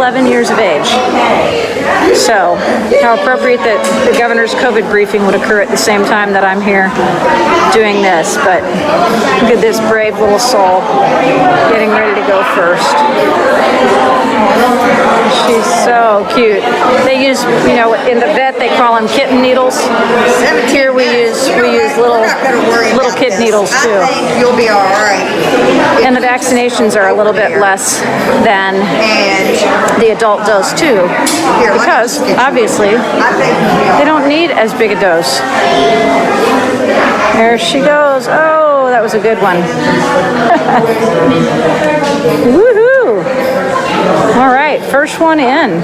11 years of age. So, how appropriate that the governor's COVID briefing would occur at the same time that I'm here doing this. But look at this brave little soul getting ready to go first. She's so cute. They use, in the vet they call them kitten needles. Here we use little kid needles too. I think you'll be all right. And the vaccinations are a little bit less than the adult dose too, because obviously they don't need as big a dose. There she goes. Oh, that was a good one. Woohoo! All right, first one in.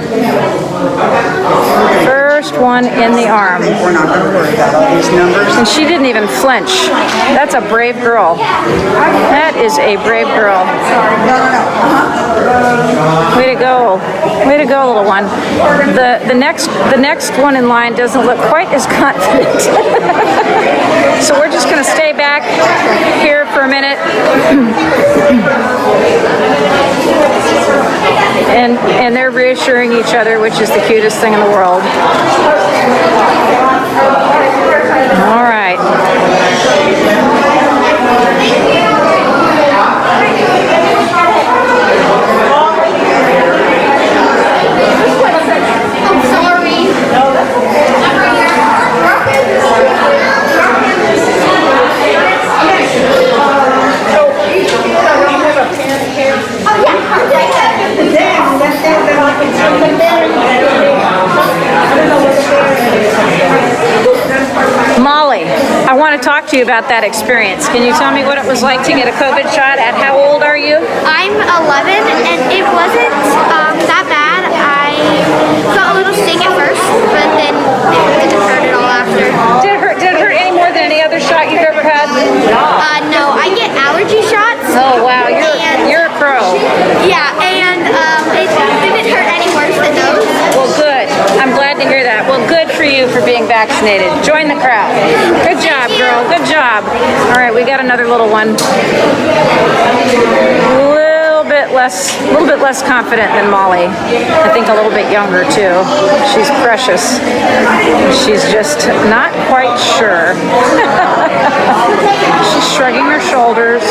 First one in the arm. We're not going to worry about all these numbers. And she didn't even flinch. That's a brave girl. That is a brave girl. Way to go. Way to go, little one. The next one in line doesn't look quite as confident. So we're just going to stay back here for a minute. And they're reassuring each other, which is the cutest thing in the world. All right. Molly, I want to talk to you about that experience. Can you tell me what it was like to get a COVID shot? At how old are you? I'm 11, and it wasn't that bad. I felt a little sting at first, but then it didn't hurt at all after. Did it hurt any more than any other shot you've ever had? No, I get allergy shots. Oh wow, you're a pro. Yeah, and it didn't hurt any worse than those. Well, good. I'm glad to hear that. Well, good for you for being vaccinated. Join the crowd. Good job, girl. Good job. All right, we got another little one. A little bit less confident than Molly. I think a little bit younger too. She's precious. She's just not quite sure. She's shrugging her shoulders.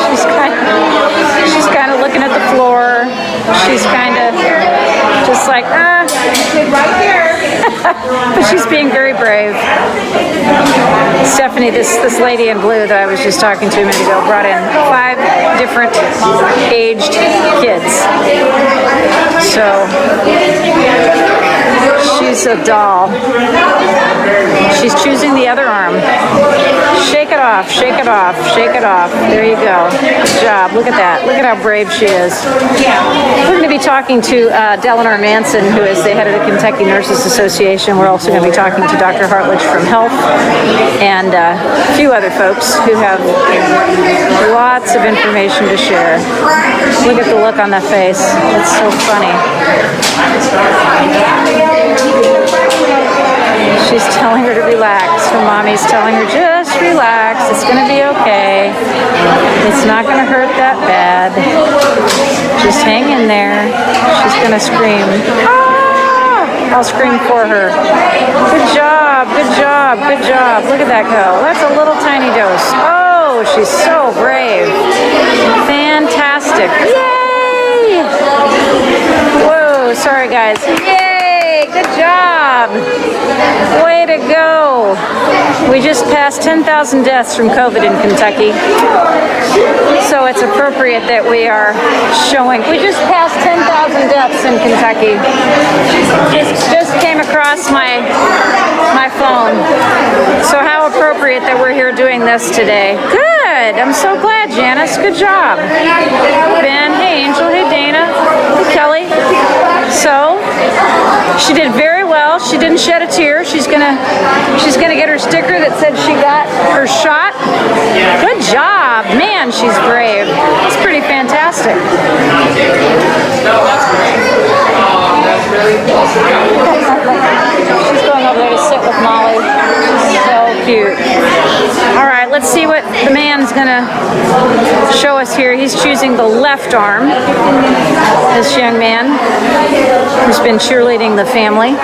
She's kind of looking at the floor. She's kind of just like, right here. But she's being very brave. Stephanie, this lady in blue that I was just talking to a minute ago, brought in 5 different aged kids. So she's a doll. She's choosing the other arm. Shake it off, shake it off, shake it off. There you go. Good job. Look at that. Look at how brave she is. We're going to be talking to Delanor Manson, who is the head of the Kentucky Nurses Association. We're also going to be talking to Dr. Hartledge from Health and a few other folks who have lots of information to share. Look at the look on that face. It's so funny. She's telling her to relax. Her mommy's telling her, just relax. It's going to be okay. It's not going to hurt that bad. Just hang in there. She's going to scream. Ah! I'll scream for her. Good job. Good job. Good job. Look at that go. That's a little tiny dose. Oh, she's so brave. Fantastic. Yay! Whoa, sorry guys. Yay! Good job. Way to go. We just passed 10,000 deaths from COVID in Kentucky. So it's appropriate that we are showing. We just passed 10,000 deaths in Kentucky. Just came across my phone. So how appropriate that we're here doing this today. Good. I'm so glad, Janice. Good job. Ben, hey Angel, hey Dana, hey Kelly. So she did very well. She didn't shed a tear. She's gonna get her sticker that said she got her shot. Good job. Man, she's brave. It's pretty fantastic. She's going over there to sit with Molly. She's so cute. All right, let's see what the man's gonna show us here. He's choosing the left arm. This young man who's been cheerleading the family.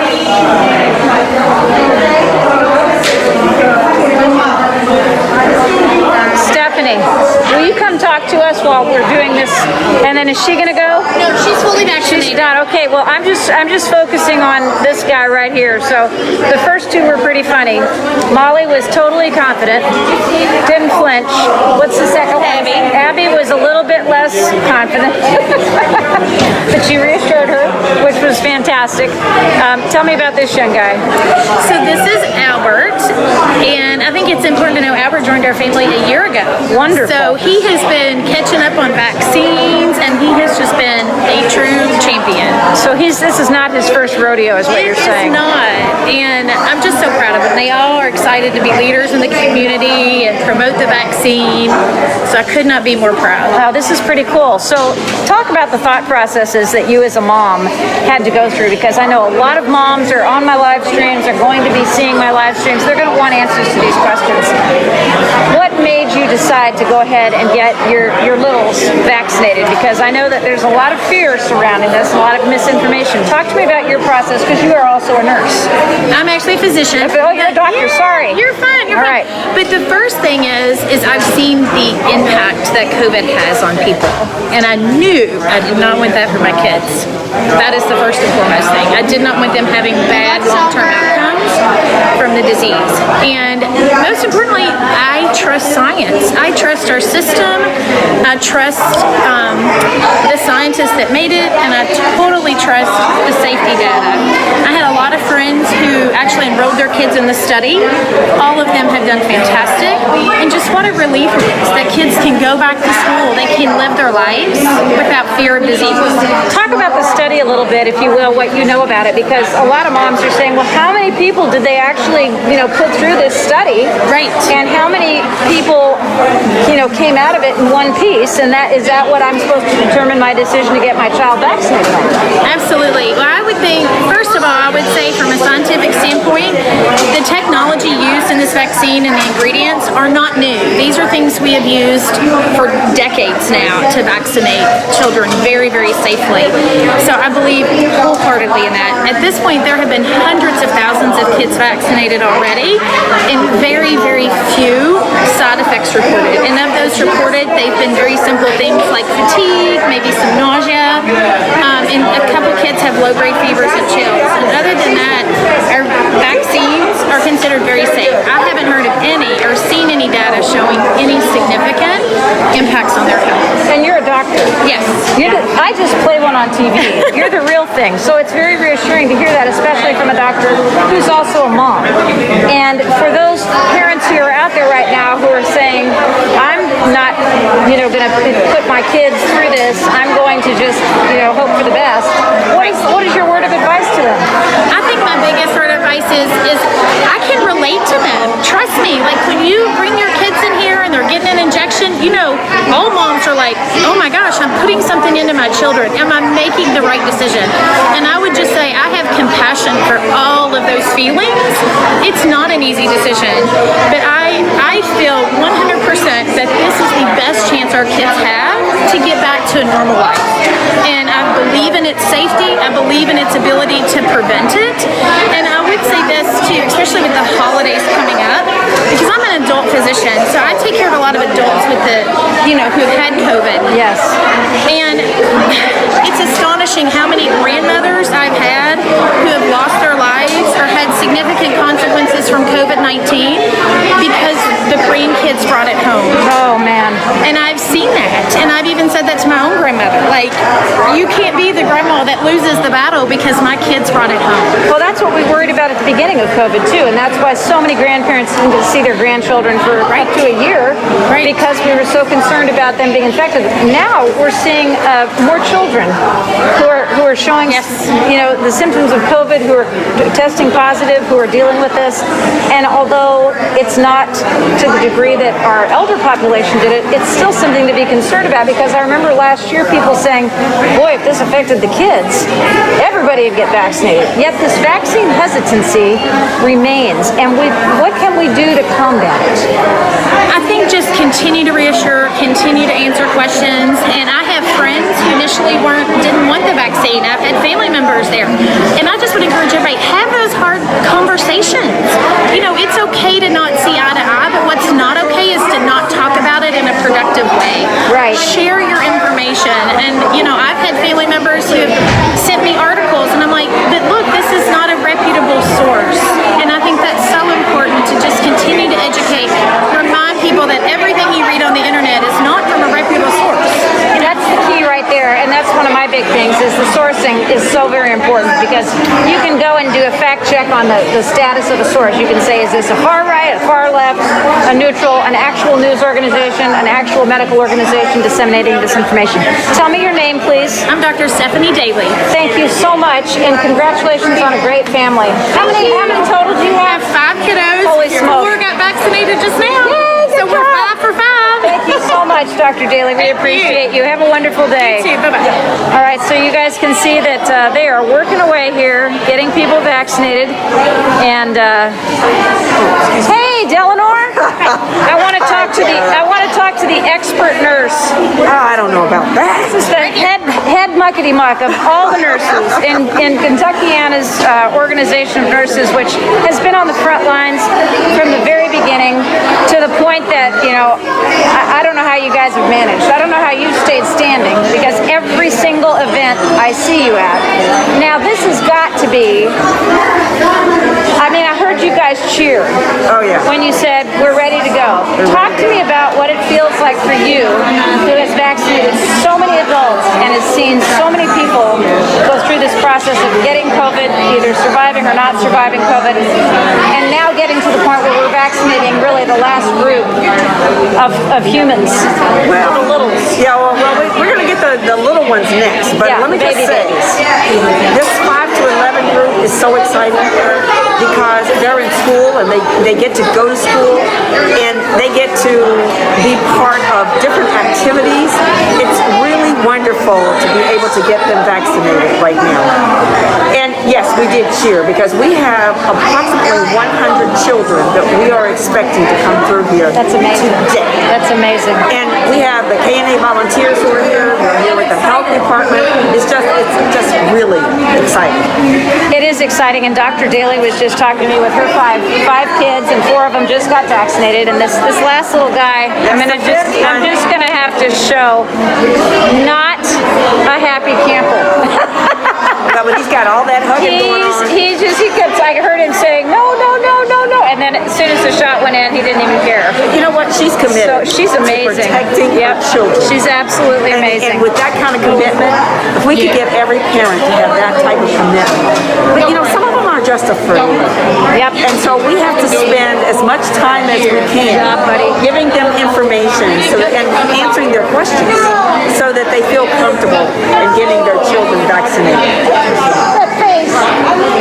Stephanie, will you come talk to us while we're doing this? And then is she gonna go? No, she's fully vaccinated. She's not. Okay, well, I'm just focusing on this guy right here. So the first two were pretty funny. Molly was totally confident, didn't flinch. What's the second one? Abby. Abby was a little bit less confident, but she reassured her, which was fantastic. Tell me about this young guy. So this is Albert, and I think it's important to know Albert joined our family a year ago. Wonderful. So he has been catching up on vaccines, and he has just been a true champion. So this is not his first rodeo, is what you're saying. It's not, and I'm just so proud of them. They all are excited to be leaders in the community and promote the vaccine, so I could not be more proud. Wow, this is pretty cool. So talk about the thought processes that you as a mom had to go through, because I know a lot of moms are on my live streams, are going to be seeing my live streams. They're going to want answers to these questions. What made you decide to go ahead and get your littles vaccinated? Because I know that there's a lot of fear surrounding this, a lot of misinformation. Talk to me about your process, because you are also a nurse. I'm actually a physician. Oh, you're a doctor. Yeah, Sorry. You're fine. You're All fine. right. But the first thing is I've seen the impact that COVID has on people, and I knew I did not want that for my kids. That is the first and foremost thing. I did not want them having bad long-term outcomes from the disease. And most importantly, I trust science. I trust our system. I trust the scientists that made it, and I totally trust the safety data. I had a lot of friends who actually enrolled their kids in the study. All of them have done fantastic. And just what a relief it is that kids can go back to school. They can live their lives without fear of disease. Talk about the study a little bit, if you will, what you know about it, because a lot of moms are saying, well, how many people did they actually, put through this study? Right. And how many people, came out of it in one piece? And is that what I'm supposed to determine my decision to get my child vaccinated on? Absolutely. Well, I would think, first of all, I would say from a scientific standpoint, the technology used in this vaccine and the ingredients are not new. These are things we have used for decades now to vaccinate children very, very safely. So I believe wholeheartedly in that. At this point, there have been hundreds of thousands of kids vaccinated already, and very, very few side effects reported. And of those reported, they've been very simple things like fatigue, maybe some nausea, and a couple kids have low-grade fevers and chills. And other than that, our vaccines are considered very safe. I haven't heard of any or seen any data showing any significant impacts on their health. And you're a doctor. Yes. I just play one on TV. You're the real thing. So it's very reassuring to hear that, especially from a doctor who's also a mom. And for those parents who are out there right now who are saying, I'm not, going to put my kids through this. I'm going to just, hope for the best. What is your word of advice to them? I think my biggest word of advice is I can relate to them. Trust me. Like when you bring your kids in here and they're getting an injection, all moms are like, oh my gosh, I'm putting something into my children. Am I making the right decision? And I would just say I have compassion for all of those feelings. It's not an easy decision, but I feel 100% that this is the best chance our kids have to get back to a normal life. And I believe in its safety. I believe in its ability to prevent it. And I would say this too, especially with the holidays coming up, because I'm an adult physician, so I take care of a lot of adults with who have had COVID. Yes. And it's astonishing how many grandmothers I've had who have lost their lives or had significant consequences from COVID-19 because the grandkids brought it home. Oh, man. And I've seen that. And I've even said that to my own grandmother. Like, you can't be the grandma that loses the battle because my kids brought it home. Well, that's what we worried about at the beginning of COVID, too. And that's why so many grandparents didn't see their grandchildren for up to a year, because we were so concerned about them being infected. Now we're seeing more children who are showing, the symptoms of COVID, who are testing positive, who are dealing with this. And although it's not to the degree that our elder population did it, it's still something to be concerned about, because I remember last year people saying, boy, like this affected the kids, everybody would get vaccinated. Yet this vaccine hesitancy remains. And what can we do to combat it? I think just continue to reassure, continue to answer questions. And I have friends who initially didn't want the vaccine. I've had family members there. And I just would encourage everybody, have those hard conversations. You know, it's okay to not see eye to eye, but what's not okay is to not talk about it in a productive way. Right. Share your information. And, you know, I've had family members who have sent me articles, and I'm like, but look, this is not a reputable source. And I think that's so important to just continue to educate, remind people that everything you read on the internet is not from a reputable source. And that's the key right there, and that's one of my big things, is the sourcing is so very important, because you can go and do a fact check on the status of a source. You can say, is this a far right, a far left, a neutral, an actual news organization, an actual medical organization disseminating this information. Tell me your name, please. I'm Dr. Stephanie Daly. Thank you so much, and congratulations on a great family. How many total do you have? 5 kiddos. Holy smoke. 4 got vaccinated just now. Yay, So good we're job. 5 for 5. Thank you so much, Dr. Daly. We appreciate you. Have a wonderful day. You too. Bye-bye. All right, so you guys can see that they are working away here, getting people vaccinated. And hey, Delanor, I want to talk to the expert nurse. I don't know about that. This is the head muckety muck of all the nurses in Kentuckiana's organization of nurses, which has been on the front lines from the very beginning, to the point that, you know, I don't know how you guys have managed. I don't know how you've stayed standing, because every single event I see you at. Now, this has got to be, I mean, I heard you guys cheer. Oh, yeah. When you said, we're ready to go. Talk to me about what it feels like for you, who has vaccinated so many adults and has seen so many people go through this process of getting COVID, either surviving or not surviving COVID, and now getting to the point where we're vaccinating really the last group of humans. Well, the littles. Yeah, well we're going to get the little ones next. But Yeah, let me just baby say, babies. this 5 to 11 group is so exciting because they're in school and they get to go to school and they get to be part of different activities. It's really wonderful to be able to get them vaccinated right now. And yes, we did cheer because we have approximately 100 children that we are expecting to come through here. That's amazing. Today. That's amazing. And we have the KNA volunteers who are here. We're here with the health department. It's just really exciting. It is exciting, and Dr. Daly was just talking to me with her five kids, and 4 of them just got vaccinated. And this last little guy, I'm just gonna have to show not a happy camper. Yeah, but he's got all that hugging going on. He kept, I heard him saying, no, and then as soon as the shot went in, he didn't even care. You know what? She's committed. So she's amazing. To protecting her children. She's absolutely amazing. And with that kind of commitment, if we could get every parent to have that type of commitment. But you know, some of them are just afraid. Yep. And so we have to spend as much time as we can giving them information and answering their questions so that they feel comfortable in getting their children vaccinated. That face.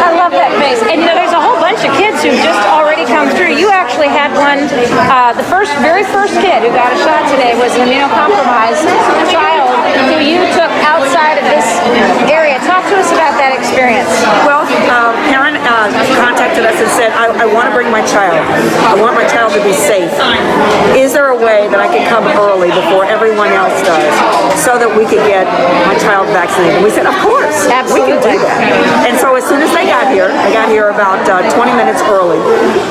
I love that face. And you know, there's a whole bunch of kids who've just already come through. You actually had one, the very first kid who got a shot today was an immunocompromised child who you took outside of this area. Talk to us about that experience. Well, parent contacted us and said, I want to bring my child. I want my child to be safe. Is there a way that I can come early before everyone else does so that we could get my child vaccinated? And we said, of course. Absolutely. We can do that. And so as soon as they got here about 20 minutes early.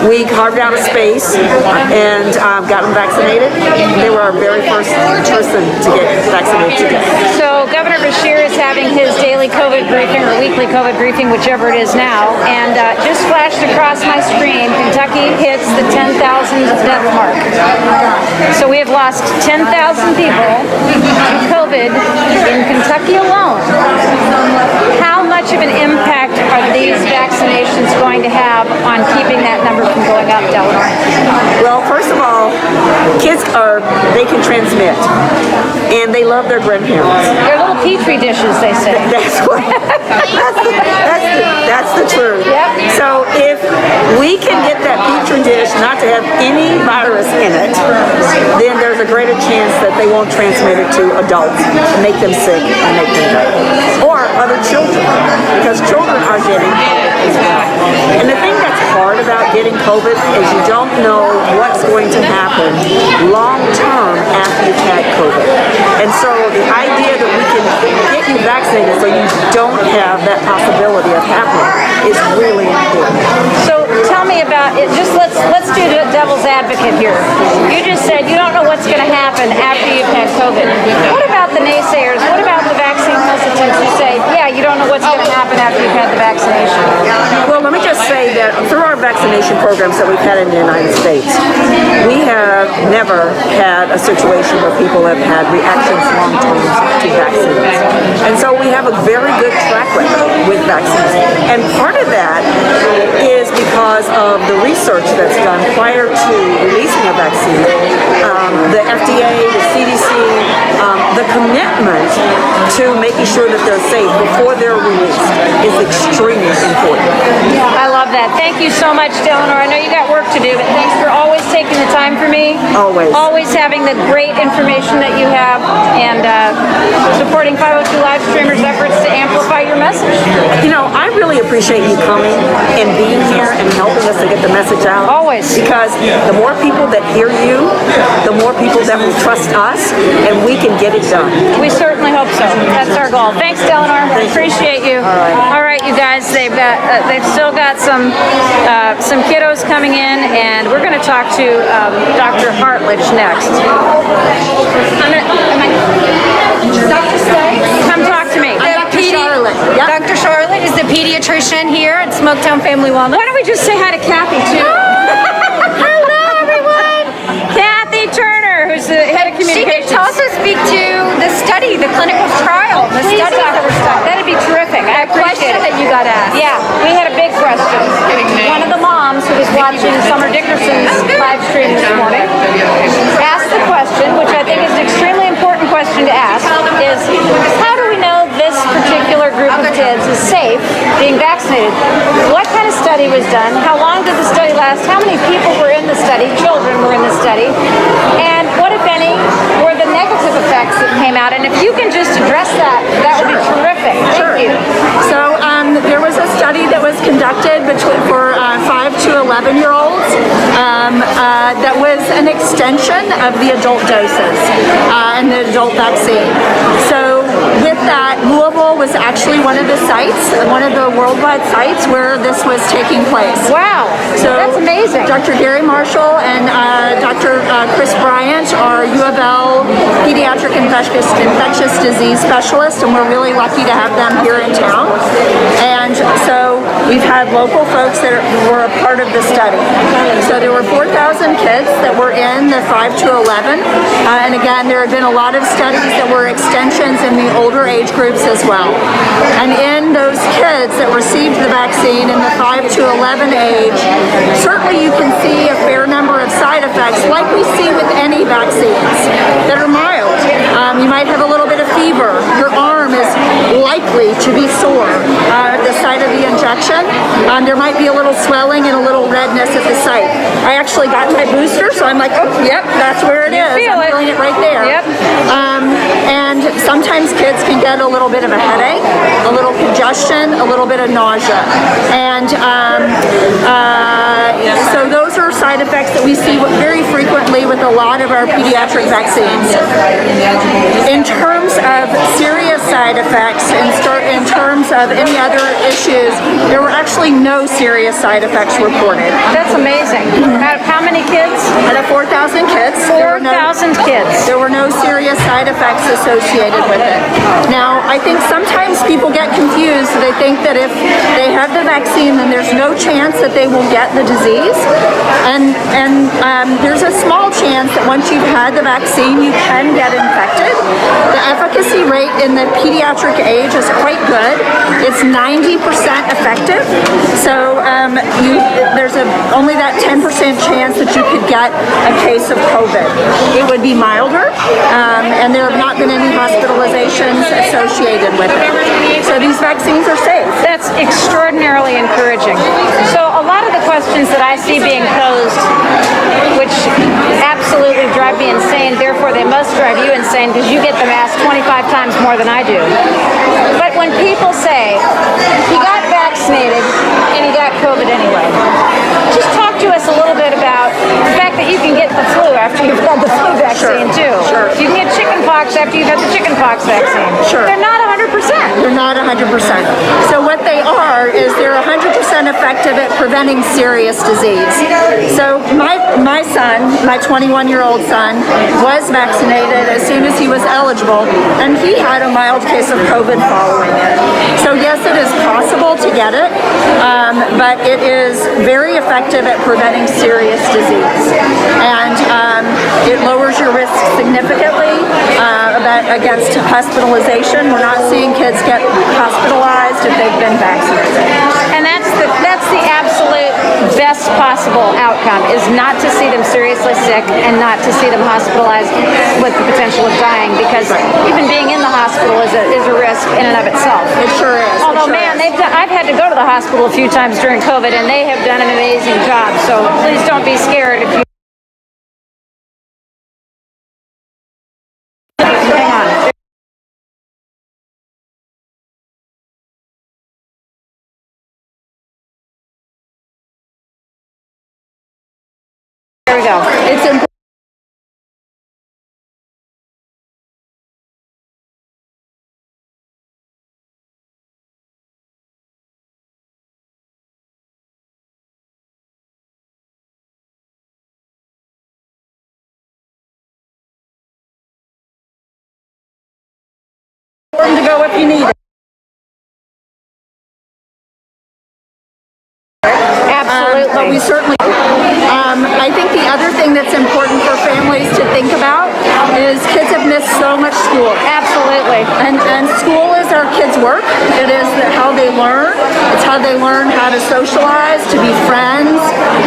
We carved out a space and got them vaccinated. They were our very first person to get vaccinated today. So Governor Beshear is having his daily COVID briefing or weekly COVID briefing, whichever it is now, and just flashed across my screen, Kentucky hits the 10,000 death mark. So we have lost 10,000 people to COVID in Kentucky alone. How much of an impact are these vaccinations going to have on keeping that number from going up, Delanor? Well, first of all, kids they can transmit, and they love their grandparents. They're little petri dishes, they say. That's the truth. Yep. So if we can get that petri dish not to have any virus in it, then there's a greater chance that they won't transmit it to adults and make them sick and make them die. COVID is you don't know what's going to happen long term after you've had COVID. And so the idea that we can get you vaccinated so you don't have that possibility of happening is really important. So tell me about it. Just let's do the devil's advocate here. You just said you don't know what's going to happen after you've had COVID. What about the naysayers? What about the vaccine hesitants who say, yeah, you don't know what's going to happen after you've had the vaccination? Well, let me just say that through our vaccination programs that we've had in the United States, we have never had a situation where people have had reactions long-term to vaccines. And so we have a very good track record with vaccines. And part of that is because of the research that's done prior to releasing a vaccine. The FDA, the CDC, the commitment to making sure that they're safe before they're released is extremely important. I love that. Thank you so much, Eleanor. I know you got work to do, but thanks for always taking the time for me. Always. Always having the great information that you have and supporting 502 Live Streamers' efforts to amplify your message. You know, I really appreciate you coming and being here and helping us to get the message out. Always. Because the more people that hear you, the more people that will trust us, and we can get it done. We certainly hope so. That's our goal. Thanks, Eleanor. Appreciate you. All right, you guys. They've still got some kiddos coming in, and we're going to talk to Dr. Hartledge next. Dr. Stokes? Come talk to me. Dr. Charlotte. Yep. Dr. Charlotte is the pediatrician here at Smoketown Family Wellness. Why don't we just say hi to Kathy too? Hello, everyone. Kathy Turner, who's the head of She communications. can also speak to the study, the clinical trial, the Please study talk that to was her. done. That'd be terrific. I appreciate Question it. that you got asked. Yeah, we had a big question. One of the moms who was watching Summer Dickerson's live stream this morning asked the question, which I think is an extremely important question to ask, is how do we know this particular group of kids is safe being vaccinated? What kind of study was done? How long did the study last? How many people were in the study? Children were in the study. And what, if any, were the negative effects that came out? And if you can just address that, that would be terrific. Thank you. So there was a study that was conducted for 5 to 11-year-olds that was an extension of the adult doses and the adult vaccine. So with that, Louisville was actually one of the sites, one of the worldwide sites where this was taking place. Wow, So that's amazing. Dr. Gary Marshall and Dr. Chris Bryant are U of L pediatric infectious disease specialists, and we're really lucky to have them here in town. And so we've had local folks that were a part of the study. So there were 4,000 kids that were in the 5 to 11. And again, there have been a lot of studies that were extensions in the older age groups as well. And in those kids that received the vaccine in the 5 to 11 age, certainly you can see a fair number of side effects like we see with any vaccines that are mild. You might have a little bit of fever. Your arm is likely to be sore at the site of the injection. There might be a little swelling and a little redness at the site. I actually got my booster, so I'm like, oh, yep, that's where it is. feel I'm it. feeling it right there. Yep. And sometimes kids can get a little bit of a headache, a little congestion, a little bit of nausea. And so those are side effects that we see very frequently with a lot of our pediatric vaccines. In terms of serious side effects, in terms of any other issues, there were actually no serious side effects reported. That's amazing. Out of how many kids? Out of 4,000 kids, 4,000 kids. there were no serious side effects associated with it. Now, I think sometimes people get confused. They think that if they have the vaccine, then there's no chance that they will get the disease. And there's a small chance that once you've had the vaccine, you can get infected. The efficacy rate in the pediatric age is quite good. It's 90% effective. So there's only that 10% chance that you could get a case of COVID. It would be milder, and there have not been any hospitalizations associated with it. So these vaccines are safe. That's extraordinarily encouraging. So a lot of the questions that I see being posed, which absolutely drive me insane, therefore they must drive you insane because you get them asked 25 times more than I do. But when people say, he got vaccinated and he got COVID anyway, just talk to us a little after you've had the chickenpox vaccine. Sure. They're not 100%. They're not 100%. So what they are is they're 100% effective at preventing serious disease. So my son, my 21-year-old son, was vaccinated as soon as he was eligible, and he had a mild case of COVID following it. So yes, it is possible to get it, but it is very effective at preventing serious disease. And it lowers your risk significantly against hospitalization. We're not seeing kids get hospitalized if they've been vaccinated. And that's the absolute best possible outcome, is not to see them seriously sick and not to see them hospitalized with the potential of dying, because even being in the hospital is a risk in and of itself. It sure is. Although, man, I've had to go to the hospital a few times during COVID, and they have done an amazing job. So please don't be scared if you. Hang on. There we go. It's important. To go if you need it. Absolutely. But we certainly. I think the other thing that's important for families to think about is kids have missed so much school. Absolutely. And school is our kids' work. It is how they learn. It's how they learn how to socialize, to be friends,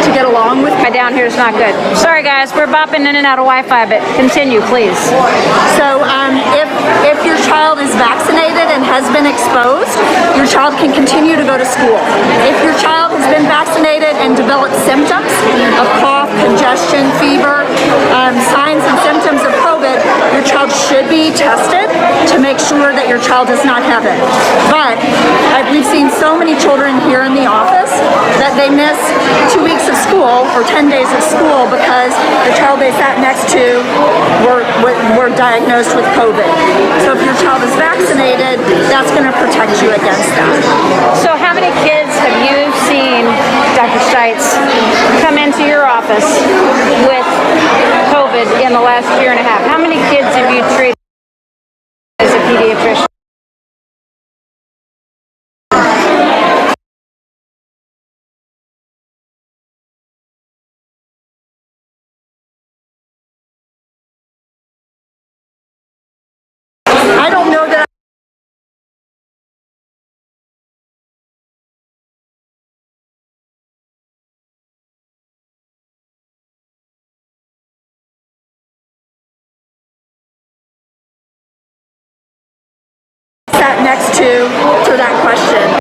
to get along with. My down here is not good. Sorry, guys. We're bopping in and out of Wi-Fi, but continue, please. So if your child is vaccinated and has been exposed, your child can continue to go to school. If your child has been vaccinated and developed symptoms of cough, congestion, fever, signs and symptoms of COVID, your child should be tested to make sure that your child does not have it. But we've seen so many children here in the office that they miss 2 weeks of school or 10 days of school because the child they sat next to were diagnosed with COVID. So if your child is vaccinated, that's going to protect you against that. So how many kids have you seen, Dr. Stites, come into your office with COVID in the last year and a half? How many kids have you treated as a pediatrician? I don't know that. Sat next to for that question.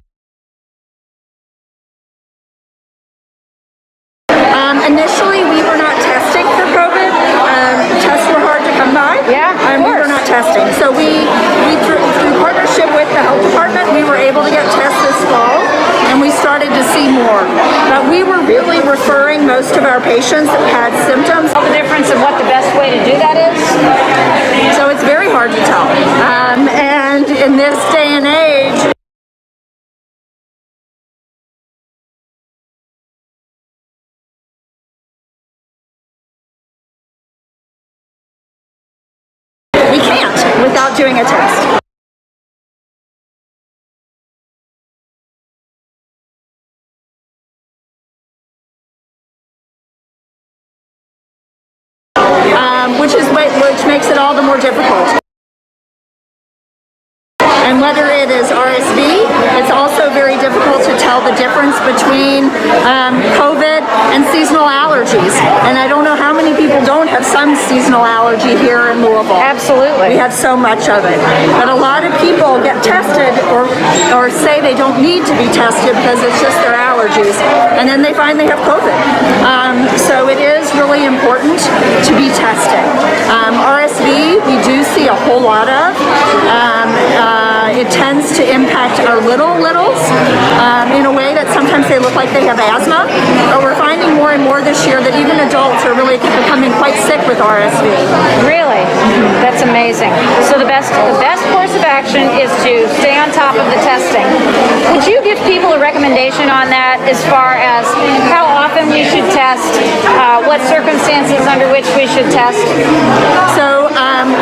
Initially, we were not testing for COVID. Tests were hard to come by. Yeah, of we were course. not testing. So we through partnership with the health department, we were able to get tests this fall, and we started to see more. But we were really referring most of our patients that had symptoms. Know the difference of what the best way to do that is? So it's very hard to tell. And in this day and age, we can't without doing a test. Which makes it all the more difficult. And whether it is RSV, it's also very difficult to tell the difference between COVID and seasonal allergies. And I don't know how many people don't have some seasonal allergy here in Louisville. Absolutely. We have so much of it. But a lot of people get tested or say they don't need to be tested because it's just their allergies. And then they find they have COVID. So it is really important to be tested. RSV, we do see a whole lot of. it tends to impact our littles in a way that sometimes they look like they have asthma. But we're finding more and more this year that even adults are really becoming quite sick with RSV. Really? That's amazing. So the best course of action is to stay on top of the testing. Would you give people a recommendation on that as far as how often we should test, what circumstances under which we should test? So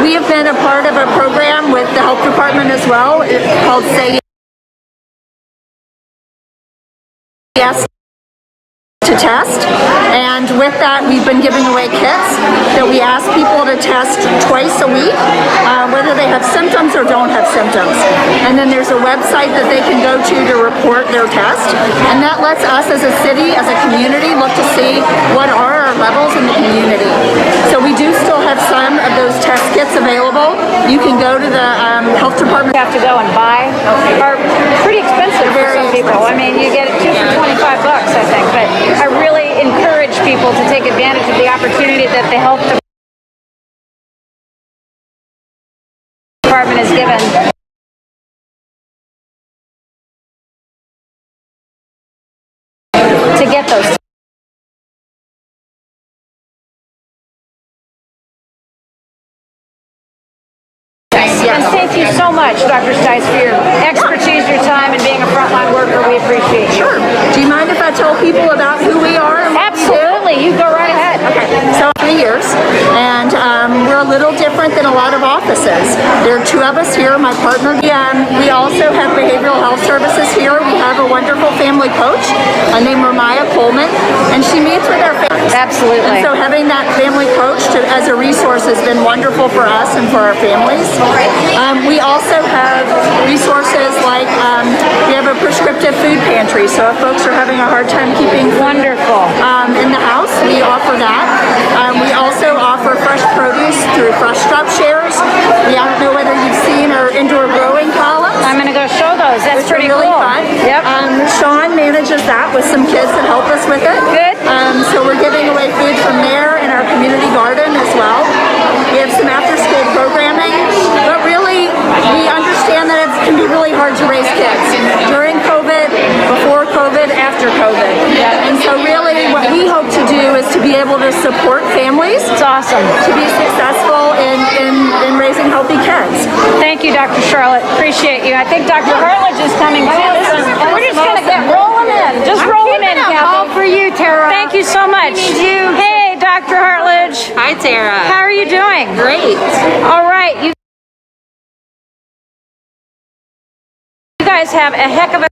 we have been a part of a program with the health department as well. It's called Say Yes to Test, and with that we've been giving away kits that we ask people to test twice a week, whether they have symptoms or don't have symptoms, and then there's a website that they can go to report their test, and that lets us as a city, as a community, look to see what are our levels in the community. So we do still have some of those test kits available. You can go to the health department. Have to go and buy are pretty expensive for some people. I mean, you get it 2 for $25, I think, but I really encourage people to take advantage of the opportunity that the health department is given to get those. And thank you so much, Dr. Stites, for your expertise, your time, and being a frontline worker. We appreciate you. Sure. Do you mind if I tell people about who we are? Absolutely. You go right ahead. Okay. So 3 years, and we're a little different than a lot of offices. There are 2 of us here, my partner. We also have behavioral health services here. We have a wonderful family coach named Ramaya Coleman, and she meets with our families. Absolutely. And so having that family coach as a resource has been wonderful for us and for our families. We also have resources like we have a prescriptive food pantry, so if folks are having a hard time keeping food in the house, we offer that. We also offer fresh produce through Fresh Drop Shares. I don't know whether you've seen our indoor growing columns. I'm going to go show those. That's which are pretty really cool. fun. Yep. Sean manages that with some kids that help us with it. Good. So we're giving away food from there in our community garden as well. We have some after-school programming, but really we understand that it can be really hard to raise kids during COVID, before COVID, after COVID. And so really what we hope to do is to be able to support families. It's awesome. To be successful in raising healthy kids. Thank you, Dr. Charlotte. Appreciate you. I think Dr. Hartledge is coming too. And we're just going to get rolling in. Just rolling in, Kathy. All for you, Tara. Thank you so much. We need you. Hey, Dr. Hartledge. Hi, Tara. How are you doing? Great. All right. You guys have a heck of a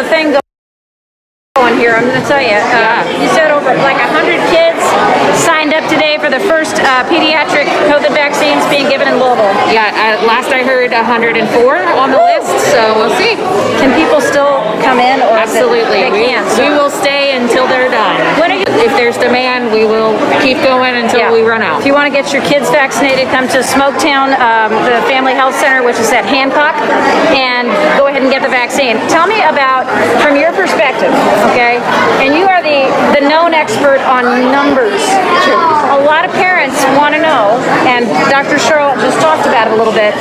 thing going here. I'm going to tell you. You said over like 100 kids signed up today for the first pediatric COVID vaccines being given in Louisville. Yeah, last I heard 104 on the list, so we'll see. Can people still come in? Or Absolutely. They can't. We will stay until they're done. When are you? If there's demand, we will keep going until we run out. If you want to get your kids vaccinated, come to Smoketown, the Family Health Center, which is at Hancock, and go ahead and get the vaccine. Tell me about, from your perspective, okay, and you are the known expert on numbers. A lot of parents want to know, and Dr. Charlotte just talked about it a little bit,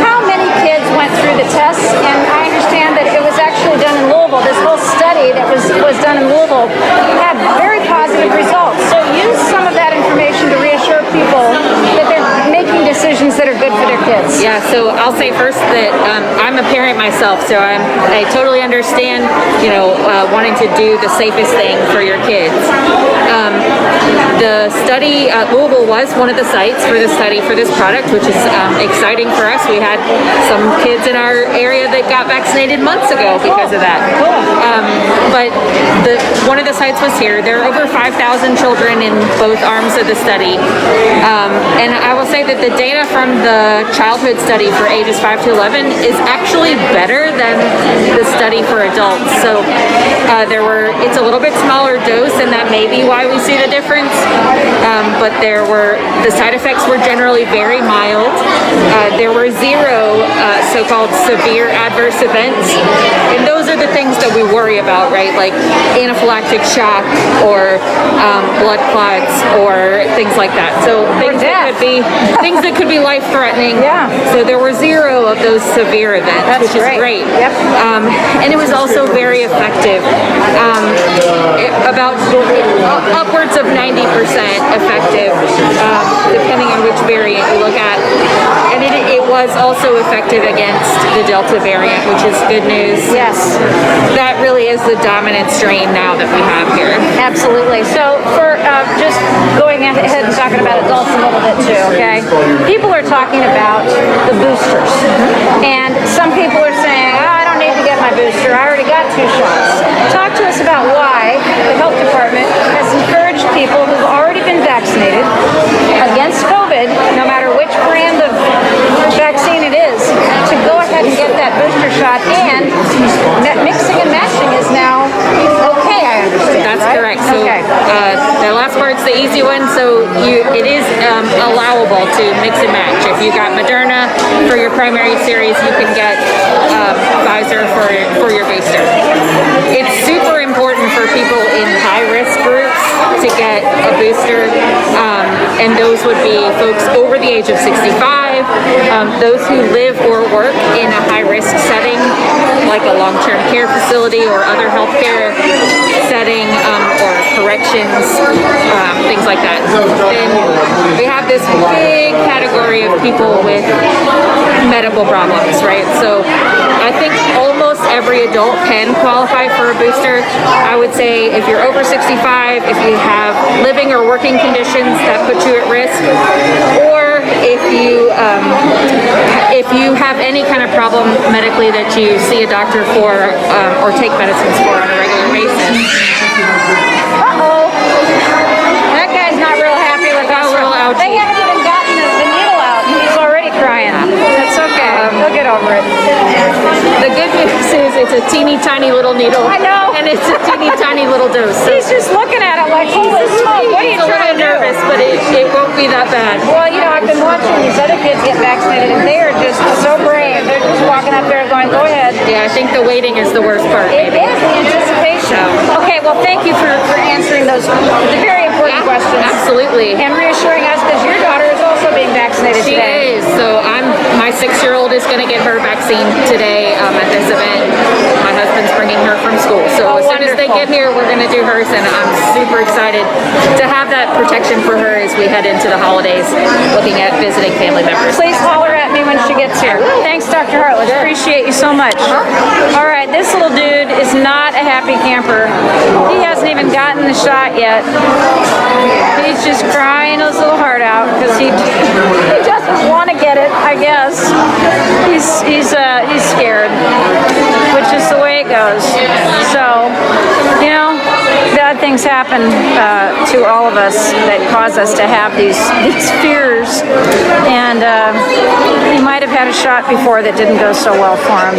how many kids went through the tests, and I understand that it was actually done in Louisville. This whole study that was done in Louisville had very positive results. So use some of that information to reassure people that they're making decisions that are good for their kids. Yeah, so I'll say first that I'm a parent myself, so I totally understand, wanting to do the safest thing for your kids. The study, Louisville was one of the sites for the study for this product, which is exciting for us. We had some kids in our area that got vaccinated months ago because of that. But one of the sites was here. There are over 5,000 children in both arms of the study. And I will say that the data from the childhood study for ages 5 to 11 is actually better than the study for adults. So it's a little bit smaller dose, and that may be why we see the difference. But the side effects were generally very mild. There were 0 so-called severe adverse events, and those are the things that we worry about, right? Like anaphylactic shock or blood clots or things like that. So things that could be life-threatening. Yeah. So there were 0 of those severe events, That's which is great. Yep. And it was also very effective. About upwards of 90% effective, depending on which variant you look at. And it was also effective against the Delta variant, which is good news. Yes. That really is the dominant strain now that we have here. Absolutely. So for just going ahead and talking about adults a little bit too, okay? People are talking about the boosters. And some people are saying, I don't need to get my booster. I already got 2 shots. Talk to us about why the health department has encouraged people who've already been vaccinated against COVID, no matter which brand of vaccine it is, to go ahead and get that booster shot. And mixing and matching is now okay, I understand. That's right? correct. So okay. The last part's the easy one. So it is allowable to mix and match. If you got Moderna for your primary series, you can get Pfizer for your booster. It's super important for people in high-risk groups to get a booster, and those would be folks over the age of 65, those who live or work in a high-risk setting, like a long-term care facility or other healthcare setting, or corrections, things like that. Then we have this big category of people with medical problems, right? So I think almost every adult can qualify for a booster. I would say if you're over 65, if you have living or working conditions that put you at risk, or if you have any kind of problem medically that you see a doctor for or take medicines for on a regular basis. Uh-oh. That guy's not real happy with us. They haven't even gotten the needle out, and he's already crying. That's okay. He'll get over it. The good news is it's a teeny tiny little needle. I know. And it's a teeny tiny little dose. So He's just looking at it like, holy smoke, what are you he's a trying little to do? nervous, but it won't be that bad. Well, I've been watching these other kids get vaccinated, and they are just so brave. They're just walking up there going, go ahead. Yeah, I think the waiting is the worst part, It maybe. is the anticipation. Okay, well, thank you for answering those very important questions. Absolutely. And reassuring us, because your daughter is also being vaccinated She today. is. So my 6-year-old is going to get her vaccine today at this event. My husband's bringing her from school. So as soon as they get here, we're going to do hers, and I'm super excited to have that protection for her as we head into the holidays, looking at visiting family members. Please holler at me when she gets here. Thanks, Dr. Hartless. Appreciate you so much. All right, this little dude is not a happy camper. He hasn't even gotten the shot yet. He's just crying his little heart out because he doesn't want to get it, I guess. He's scared, which is the way it goes. So, bad things happen to all of us that cause us to have these fears. And he might have had a shot before that didn't go so well for him.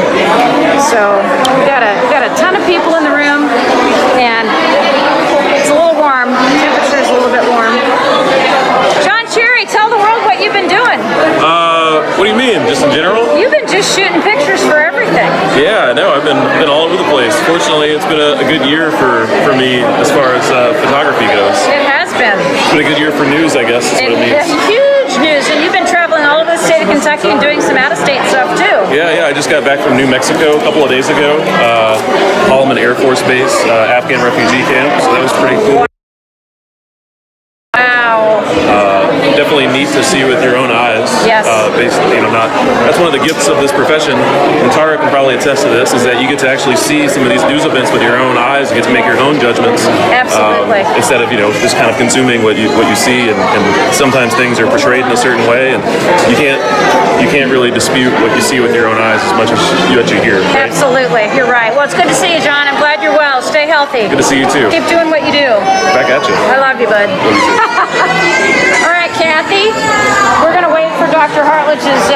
So we got a ton of people in the room, and it's a little warm. The temperature's a little bit warm. John Cherry, tell the world what you've been doing. What do you mean? Just in general? You've been just shooting pictures for everything. Yeah, no, I've been all over the place. Fortunately, it's been a good year for me as far as photography goes. It has been. It's been a good year for news, I guess is what it means. Huge news, and you've been traveling all over the state of Kentucky and doing some out-of-state stuff too. Yeah, I just got back from New Mexico a couple of days ago. Holloman Air Force Base, Afghan refugee camp, so that was pretty cool. Wow. Definitely neat to see with your own eyes. Yes. Basically, that's one of the gifts of this profession, and Tara can probably attest to this, is that you get to actually see some of these news events with your own eyes. You get to make your own judgments. Absolutely. Instead of just kind of consuming what you see, and sometimes things are portrayed in a certain way, and you can't really dispute what you see with your own eyes as much as you hear. Right? Absolutely, you're right. Well, it's good to see you, John. I'm glad you're well. Stay healthy. Good to see you too. Keep doing what you do. Back at you. I love you, bud. All right, Kathy. We're going to wait for Dr. Hartledge's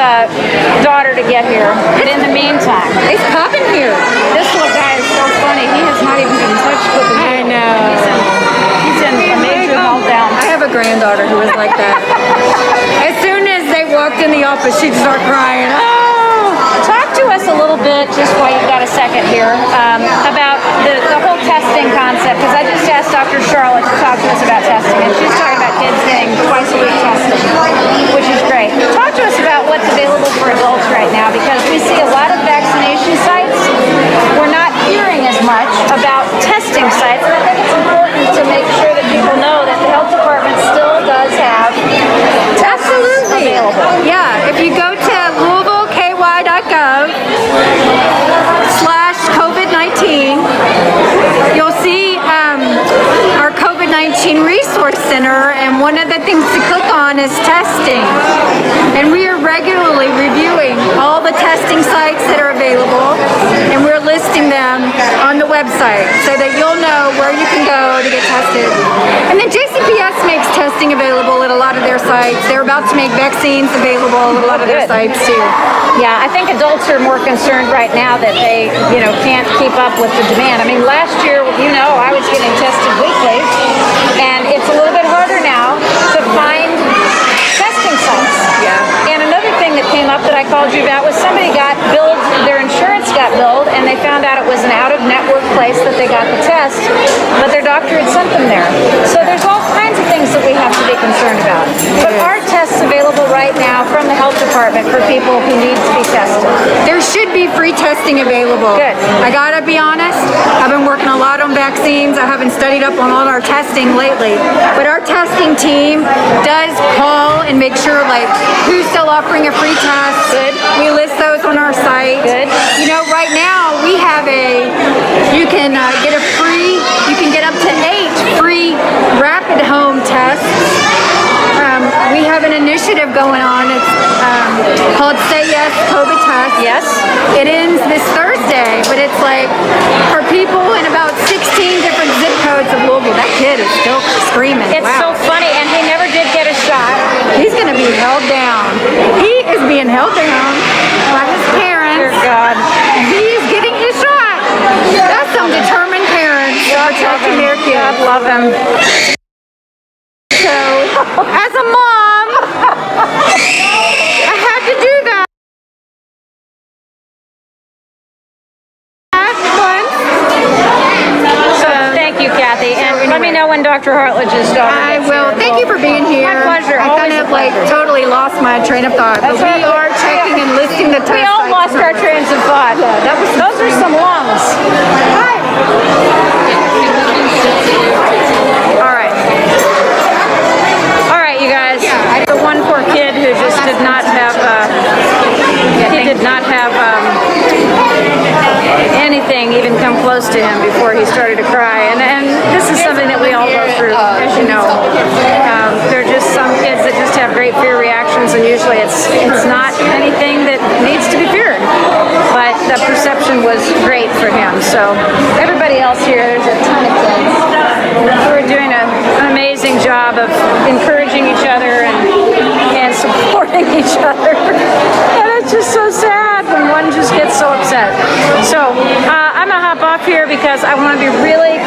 daughter to get here. But in the meantime, It's popping here. this little guy is so funny. He has not even been touched with a needle. I know. He's in a major meltdown. I have a granddaughter who was like that. As soon as they walked in the office, she'd start crying. Oh! Talk to us a little bit, just while you've got a second here, about the whole testing concept, because I just asked Dr. Charlotte to talk to us about testing, and she's talking about kids getting twice a week testing, which is great. Talk to us about what's available for adults right now, because we see a lot of vaccination sites. We're not hearing as much about testing sites, and I think it's important to make sure that people know that the health department still does have tests available. Yeah, if you go to LouisvilleKY.gov/COVID-19, you'll see our COVID-19 Resource Center, and one of the things to click on is testing. And we are regularly reviewing all the testing sites that are available, and we're listing them on the website so that you'll know where you can go to get tested. And then JCPS makes testing available at a lot of their sites. They're about to make vaccines available at a lot of their sites too. Yeah, I think adults are more concerned right now that they, can't keep up with the demand. I mean, last year, I was getting tested weekly, and it's a little bit harder now to find testing sites. Yeah. And another thing that came up that I called you about was somebody got billed, their insurance got billed, and they found out it was an out-of-network place that they got the test, but their doctor had sent them there. So there's all kinds of things that we have to be concerned about. But are tests available right now from the health department for people who need to be tested? There should be free testing available. Good. I gotta be honest, I've been working a lot on vaccines. I haven't studied up on all our testing lately. But our testing team does call and make sure who's still offering a free test. Good. We list those on our site. Good. Right now we have you can get up to 8 free rapid home tests. We have an initiative going on. It's called Say Yes COVID Test. Yes. It ends this Thursday, but it's for people in about 16 different zip codes of Louisville. That kid is still screaming. It's so funny, and he never did get a shot. He's going to be held down. He is being held down by his parents. Dear God. He is getting his shot. That's some determined parents protecting their kids. God love him. So, as a mom, I had to do that. So thank you, Kathy, and let me know when Dr. Hartledge's daughter I gets will. here. Thank you for being here. My pleasure. I Always kind a of pleasure. totally lost my train of thought. But That's we all are right. checking and listing the test We all sites. lost our trains of thought. Those are some lungs. All right, you guys. The one poor kid who just did not have. He did not have anything even come close to him before he started to cry. And this is something that we all go through, as you know. There are just some kids that just have great fear reactions, and usually it's not anything that needs to be feared. But the perception was great for him. So everybody else here, there's a ton of kids who are doing an amazing job of encouraging each other and supporting each other. And it's just so sad when one just gets so upset. So I'm gonna hop off here because I want to be really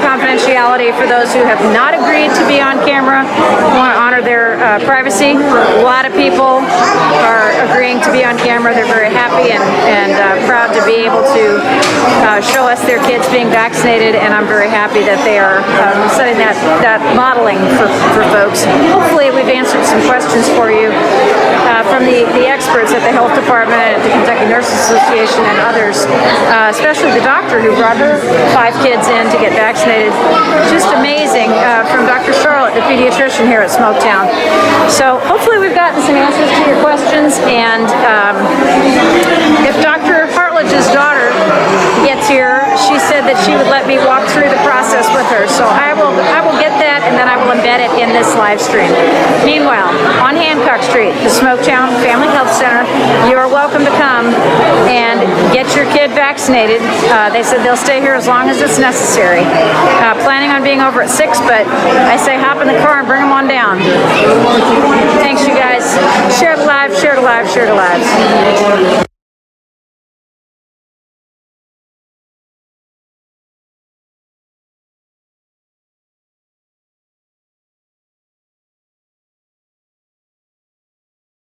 confidentiality for those who have not agreed to be on camera. I want to honor their privacy. A lot of people are agreeing to be on camera. They're very happy and proud to be able to show us their kids being vaccinated, and I'm very happy that they are setting that modeling for folks. Hopefully we've answered some questions for you from the experts at the health department, at the Kentucky Nurses Association, and others, especially the doctor who brought her 5 kids in to get vaccinated. Just amazing, from Dr. Charlotte, the pediatrician here at Smoketown. So hopefully we've gotten some answers to your questions, and if Dr. Hartledge's daughter gets here, she said that she would let me walk through the process with her. So I will get that, and then I will embed it in this live stream. Meanwhile, on Hancock Street, the Smoketown Family Health Center, you are welcome to come and get your kid vaccinated. vaccinated. They said they'll stay here as long as it's necessary. Planning on being over at 6, but I say hop in the car and bring them on down. Thanks, you guys. Share the live, share the live, share the lives.